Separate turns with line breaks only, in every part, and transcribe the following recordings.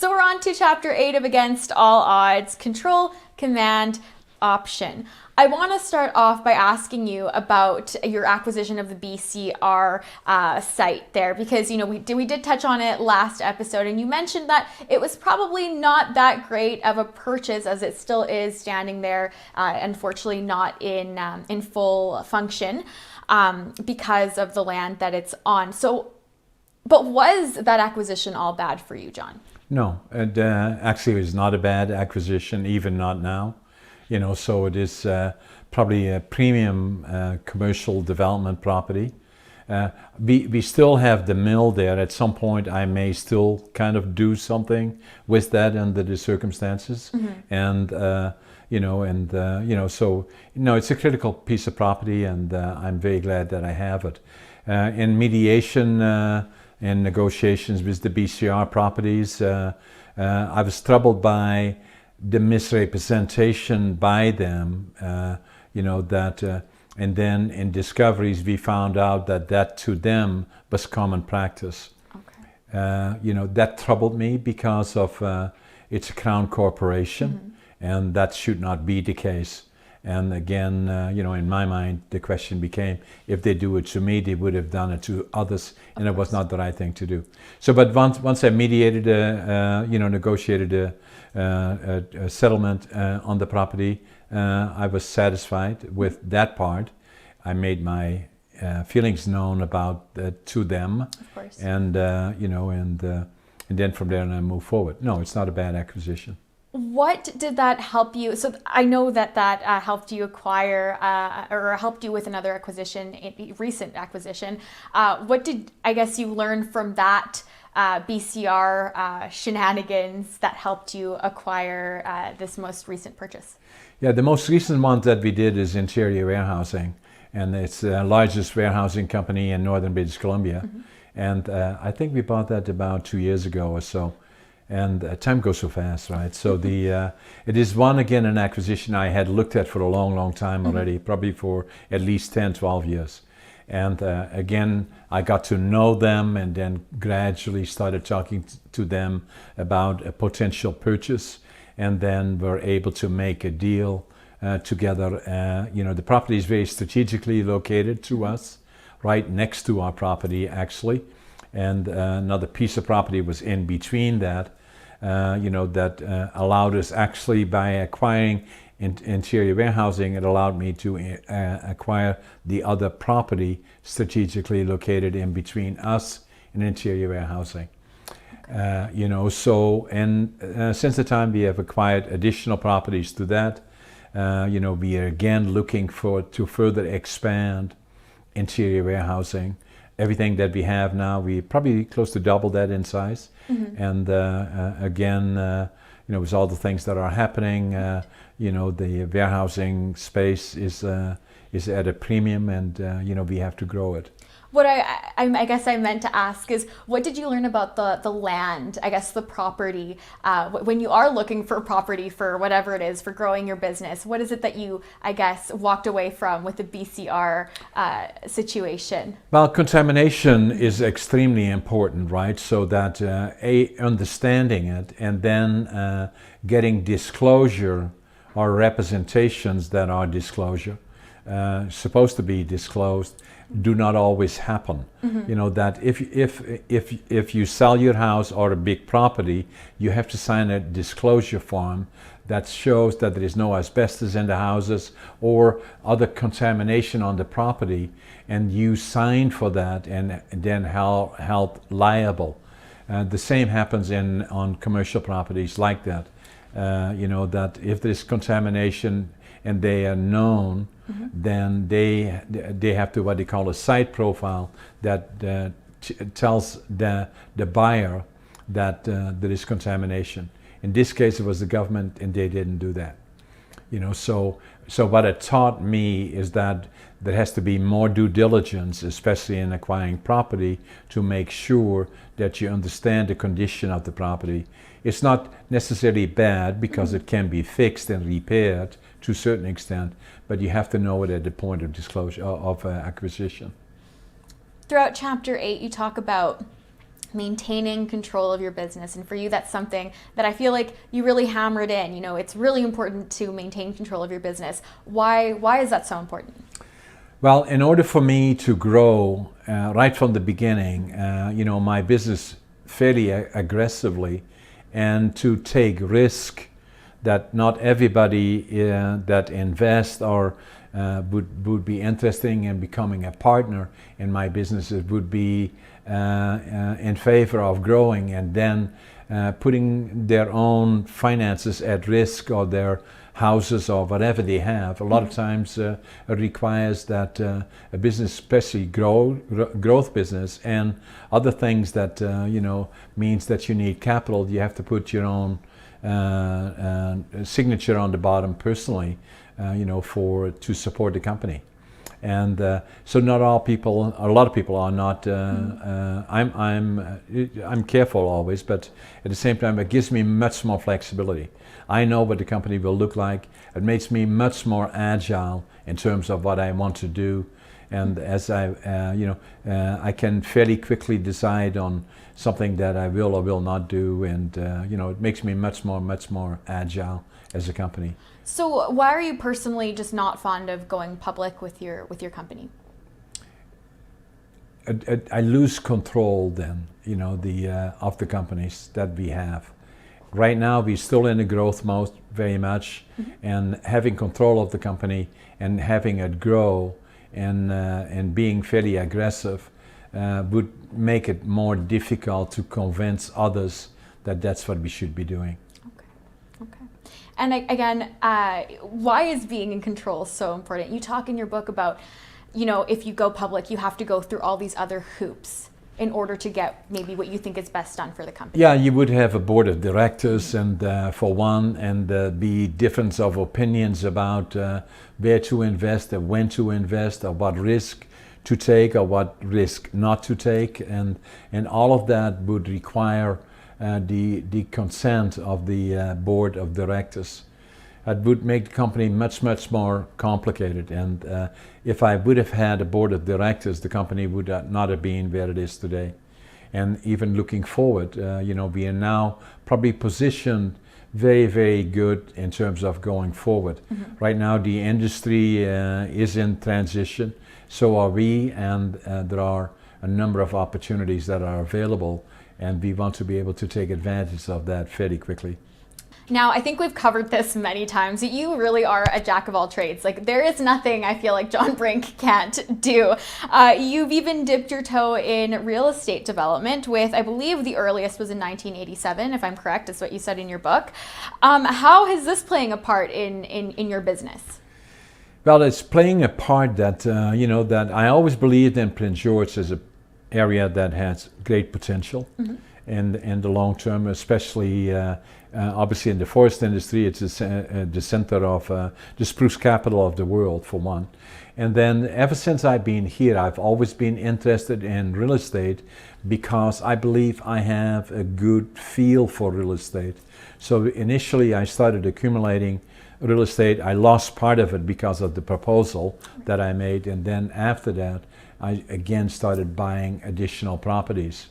So we're on to chapter 8 of Against All Odds, Control, Command, Option. I want to start off by asking you about your acquisition of the BCR site there, because we did touch on it last episode, and you mentioned that it was probably not that great of a purchase, as it still is standing there, unfortunately not in full function because of the land that it's on. So, but was that acquisition all bad for you, John?
No, it actually was not a bad acquisition, even not now. So it is probably a premium commercial development property. We still have the mill there. At some point, I may still kind of do something with that under the circumstances. And so it's a critical piece of property, and I'm very glad that I have it. In mediation and negotiations with the BCR properties, I was troubled by the misrepresentation by them, and then in discoveries we found out that to them was common practice.
Okay.
That troubled me because of it's a crown corporation, and that should not be the case. And again, in my mind, the question became, if they do it to me, they would have done it to others, and it was not the right thing to do. So, but once I mediated, negotiated a settlement on the property, I was satisfied with that part. I made my feelings known about to them,
of course.
And and then from there I moved forward. No, it's not a bad acquisition.
What did that help you? So I know that helped you acquire or helped you with another acquisition, a recent acquisition. What did, I guess, you learn from that BCR shenanigans that helped you acquire this most recent purchase?
Yeah, the most recent one that we did is Interior Warehousing, and it's the largest warehousing company in northern British Columbia. And I think we bought that about 2 years ago or so. And time goes so fast, right? So it is an acquisition I had looked at for a long, long time already, probably for at least 10, 12 years. And again, I got to know them, and then gradually started talking to them about a potential purchase, and then were able to make a deal together. The property is very strategically located to us, right next to our property actually. And another piece of property was in between that. That allowed us, actually, by acquiring Interior Warehousing, it allowed me to acquire the other property strategically located in between us and Interior Warehousing. Okay. Since the time we have acquired additional properties to that, we are again looking to further expand Interior Warehousing. Everything that we have now, we probably close to double that in size. And with all the things that are happening, the warehousing space is at a premium, and we have to grow it.
What I guess I meant to ask is, what did you learn about the land, I guess the property, when you are looking for property for whatever it is, for growing your business? What is it that you, I guess, walked away from with the BCR situation?
Well, contamination is extremely important, right? So that understanding it, and then getting disclosure or representations that are disclosure, supposed to be disclosed, do not always happen. That if you sell your house or a big property, you have to sign a disclosure form that shows that there is no asbestos in the houses or other contamination on the property, and you sign for that and then held liable. The same happens on commercial properties like that. That if there's contamination and they are known, then they have to what they call a site profile that tells the buyer that there is contamination. In this case, it was the government, and they didn't do that. So what it taught me is that there has to be more due diligence, especially in acquiring property, to make sure that you understand the condition of the property. It's not necessarily bad, because it can be fixed and repaired to a certain extent, but you have to know it at the point of disclosure of acquisition.
Throughout chapter 8, you talk about maintaining control of your business. And for you, that's something that I feel like you really hammered in. You know, it's really important to maintain control of your business. Why is that so important?
Well, in order for me to grow right from the beginning, my business fairly aggressively, and to take risk that not everybody that invests or would be interested in becoming a partner in my businesses would be in favor of growing, and then putting their own finances at risk, or their houses or whatever they have. A lot of times it requires that a business, especially growth business and other things that means that you need capital, you have to put your own signature on the bottom personally, to support the company. And so not all people, a lot of people are not. I'm careful always, but at the same time, it gives me much more flexibility. I know what the company will look like. It makes me much more agile in terms of what I want to do, and as I can fairly quickly decide on something that I will or will not do, and it makes me much more agile as a company.
So why are you personally just not fond of going public with your company?
I lose control then, of the companies that we have. Right now we're still in the growth mode very much, and having control of the company and having it grow and being fairly aggressive would make it more difficult to convince others that that's what we should be doing.
Okay. And again, why is being in control so important? You talk in your book about, if you go public, you have to go through all these other hoops in order to get maybe what you think is best done for the company.
Yeah, you would have a board of directors, and for one, and be difference of opinions about where to invest, or when to invest, or what risk to take, or what risk not to take, and all of that would require the consent of the board of directors. It would make the company much more complicated, and if I would have had a board of directors, the company would not have been where it is today. And even looking forward, we are now probably positioned very good in terms of going forward. Right now the industry is in transition, so are we, and there are a number of opportunities that are available, and we want to be able to take advantage of that fairly quickly.
Now, I think we've covered this many times. You really are a jack of all trades. Like, there is nothing I feel like John Brink can't do. You've even dipped your toe in real estate development with, I believe the earliest was in 1987, if I'm correct, is what you said in your book. How is this playing a part in your business?
Well, it's playing a part that, that I always believed in Prince George as an area that has great potential in the long term, especially obviously in the forest industry. It's the center of the spruce capital of the world, for one. And then ever since I've been here, I've always been interested in real estate because I believe I have a good feel for real estate. So initially I started accumulating real estate. I lost part of it because of the proposal that I made, and then after that I again started buying additional properties.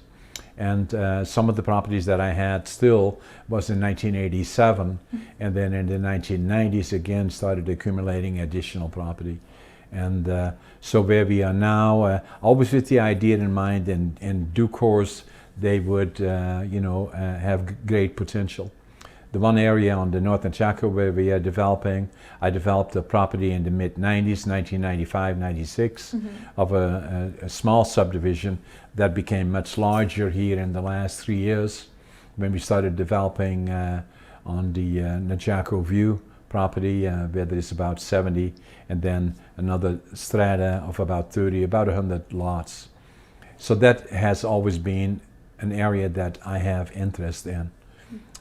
And some of the properties that I had still was in 1987, and then in the 1990s again started accumulating additional property. And so where we are now, always with the idea in mind, in due course they would have great potential. The one area on the North Chaco where we are developing, I developed a property in the mid-90s, 1995, 96, of a small subdivision that became much larger here in the last 3 years when we started developing on the Nachaco View property, where there's about 70, and then another strata of about 30, about 100 lots. So that has always been an area that I have interest in.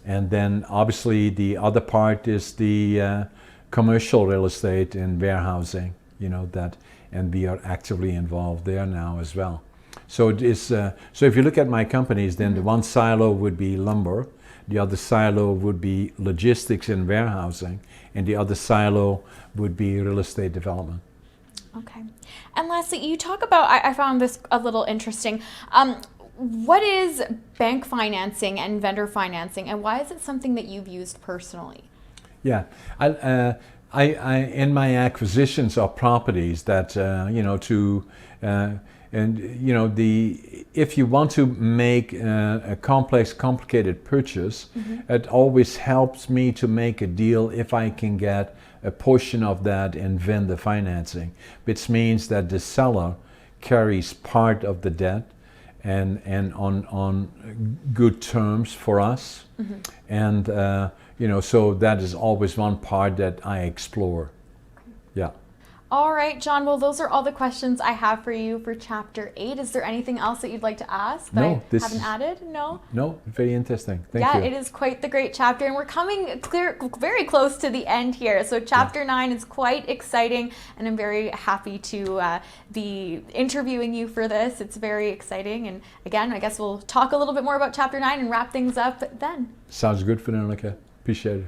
And then obviously the other part is the commercial real estate and warehousing, and we are actively involved there now as well. So it is. So if you look at my companies, then the one silo would be lumber, the other silo would be logistics and warehousing, and the other silo would be real estate development.
Okay. And lastly, you talk about, I found this a little interesting. What is bank financing and vendor financing, and why is it something that you've used personally?
Yeah, I in my acquisitions of properties that and if you want to make a complex, complicated purchase, it always helps me to make a deal if I can get a portion of that in vendor financing, which means that the seller carries part of the debt and on good terms for us, and so that is always one part that I explore. Yeah.
All right, John. Well, those are all the questions I have for you for Chapter 8. Is there anything else that you'd like to ask that
No,
I haven't added? No?
No, very interesting. Thank
Yeah,
you.
it is quite the great chapter, and we're coming very close to the end here. So Chapter 9 is quite exciting, and I'm very happy to be interviewing you for this. It's very exciting, and again, I guess we'll talk a little bit more about Chapter 9 and wrap things up then.
Sounds good, Veronica. Appreciate it.